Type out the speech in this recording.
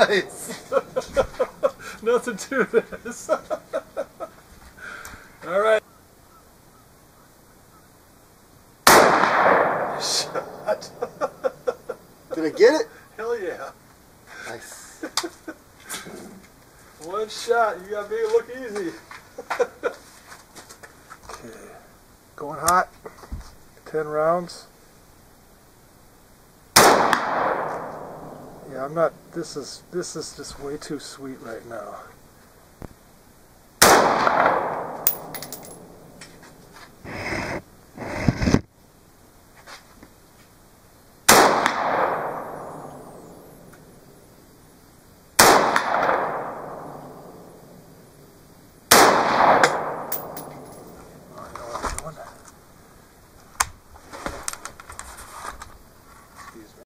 Nice. Nothing to this. All right. Shot. Did I get it? Hell yeah. Nice. One shot. You got me to look easy. Okay. Going hot. 10 rounds. Yeah, I'm not. This is just way too sweet right now.